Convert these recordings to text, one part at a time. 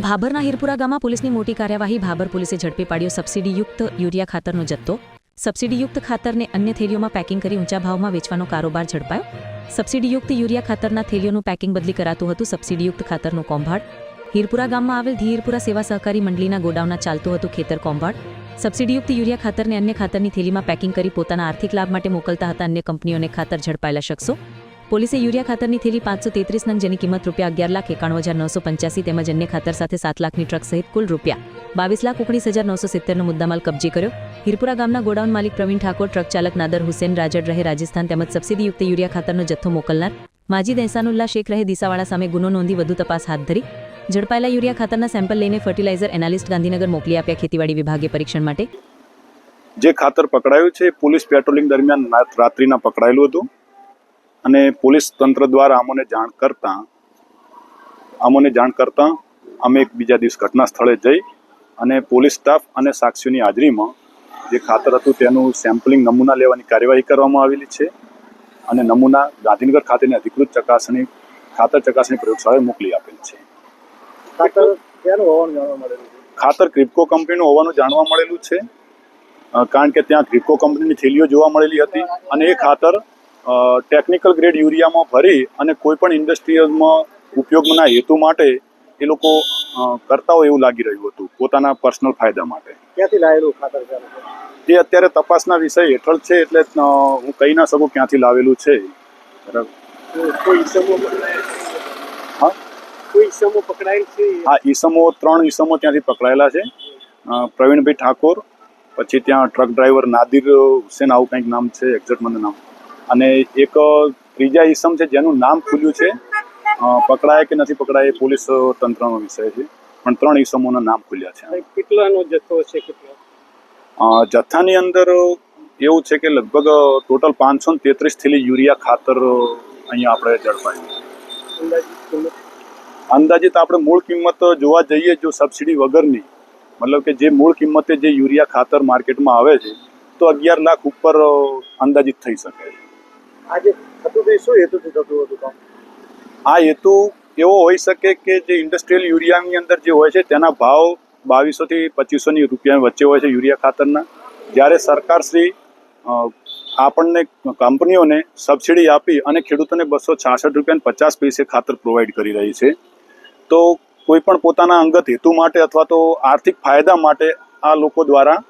ભાભરના હીરપુરા ગામમાં પોલીસની મોટી કાર્યવાહી. ભાભર પોલીસે ઝડપી પાડ્યો સબસિડીયુક્ત યુરિયા ખાતરનો જથ્થો. સબસિડીયુક્ત ખાતરને અન્ય થેલીઓમાં પેકિંગ કરી ઊંચા ભાવમાં વેચવાનો કારોબાર ઝડપાયો. સબસિડીયુક્ત યુરિયા ખાતરના થેલીઓનું પેકિંગ બદલી કરાતું હતું. સબસિડીયુક્ત ખાતરનું કૌભાંડ. હીરપુરા ગામમાં આવેલ હીરપુરા સેવા સહકારી મંડળીના ગોડાઉનમાં ચાલતું હતું ખેતર કૌભાંડ. સબસિડીયુક્ત યુરિયા ખાતરને અન્ય ખાતરની થેલીમાં પેકિંગ કરી પોતાના આર્થિક લાભ માટે મોકલતા હતા અન્ય કંપનીઓને ખાતર ઝડપાયેલા શખ્સો. પોલીસે યુરિયા ખાતરની થેલી 533 નંગ જેની કિંમત ₹11,91,985 તેમજ અન્ય ખાતર સાથે 7 લાખની ટ્રક સહિત કુલ ₹22,19,970નો મુદ્દામાલ કબજે કર્યો. હીરપુરા ગામના ગોડાઉન માલિક પ્રવીણ ઠાકોર, ટ્રક ચાલક નાદર હુસેન રાજડ રહે રાજસ્થાન તેમજ સબસિડીયુક્ત યુરિયા ખાતરનો જથ્થો મોકલનાર માજીદ એહસાનુલ્લાહ શેખ રહે દિસાવાડા સામે ગુનો નોંધી વધુ તપાસ હાથ ધરી. ઝડપાયેલા યુરિયા ખાતરના સેમ્પલ લઈને ફર્ટિલાઇઝર એનાલિસ્ટ ગાંધીનગર મોકલી આપ્યા ખેતીવાડી વિભાગે પરીક્ષણ માટે. જે ખાતર પકડાયું છે પોલીસ પેટ્રોલિંગ દરમિયાન રાત્રિના પકડાયેલું હતું અને પોલીસ તંત્ર દ્વારા અમને જાણ કરતા અમે એક બીજા દિવસ ઘટના સ્થળે જઈ અને પોલીસ સ્ટાફ અને સાક્ષીઓની હાજરીમાં જે ખાતર હતું તેનું સેમ્પલિંગ નમૂના લેવાની કાર્યવાહી કરવામાં આવેલી છે અને નમૂના ગાંધીનગર ખાતેની અધિકૃત ખાતર ચકાસણી પ્રયોગશાળાએ મોકલી આપેલ છે. ખાતર ક્રિપ્કો કંપનીનું હોવાનું જાણવા મળેલું છે, કારણ કે ત્યાં ક્રિપ્કો કંપનીની થેલીઓ જોવા મળેલી હતી અને એ ખાતર ટેકનિકલ ગ્રેડ યુરિયામાં ભરી અને કોઈ પણ ઇન્ડસ્ટ્રીયલમાં ઉપયોગના હેતુ માટે એ લોકો કરતા હોય એવું લાગી રહ્યું હતું પોતાના પર્સનલ ફાયદા માટે. ક્યાંથી લાવેલું ખાતર તે અત્યારે તપાસના વિષય હેઠળ છે, એટલે હું કહી ના શકું ક્યાંથી લાવેલું છે. હા, ઈસમો 3 ઈસમો ત્યાંથી પકડાયેલા છે. પ્રવીણભાઈ ઠાકોર, પછી ત્યાં ટ્રક ડ્રાઈવર નાદિર હુસેન, આવું કંઈક નામ છે, એક્ઝેક્ટ મને નામ, અને એક ત્રીજા ઈસમ છે જેનું નામ ખુલ્યું છે. પકડાય કે નથી પકડાય એ પોલીસ તંત્રનો વિષય છે, પણ 3 ઈસમોના નામ ખુલ્યા છે. કેટલાનો જથ્થો છે? જથ્થાની અંદર એવું છે કે લગભગ ટોટલ 533 થેલી યુરિયા ખાતર અહીંયા આપણે ઝડપાયું. અંદાજિત આપણે મૂળ કિંમત જોવા જઈએ જો સબસિડી વગરની, મતલબ કે જે મૂળ કિંમતે જે યુરિયા ખાતર માર્કેટમાં આવે છે તો 11 લાખ ઉપર અંદાજિત થઈ શકે છે. આજે થતું તે શું હેતુથી થતું હતું? આ હેતુ એવો હોઈ શકે કે જે ઇન્ડસ્ટ્રીયલ યુરિયાની અંદર જે હોય છે તેના ભાવ 2200 થી 2500 રૂપિયા વચ્ચે હોય છે યુરિયા ખાતરના. જ્યારે સરકારશ્રી આપણને કંપનીઓને સબસિડી આપી અને ખેડૂતોને ₹266.50 ખાતર પ્રોવાઈડ કરી રહી છે, તો કોઈ પણ પોતાના અંગત હેતુ માટે અથવા તો આર્થિક ફાયદા માટે આ લોકો દ્વારા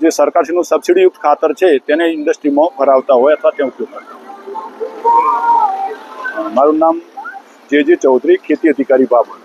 જે સરકારશ્રીનું સબસિડીયુક્ત ખાતર છે તેને ઇન્ડસ્ટ્રીમાં ભરાવતા હોય અથવા ત્યાં ઉપયોગ કરતા હોય. મારું નામ જે ચૌધરી, ખેતી અધિકારી ભાભર.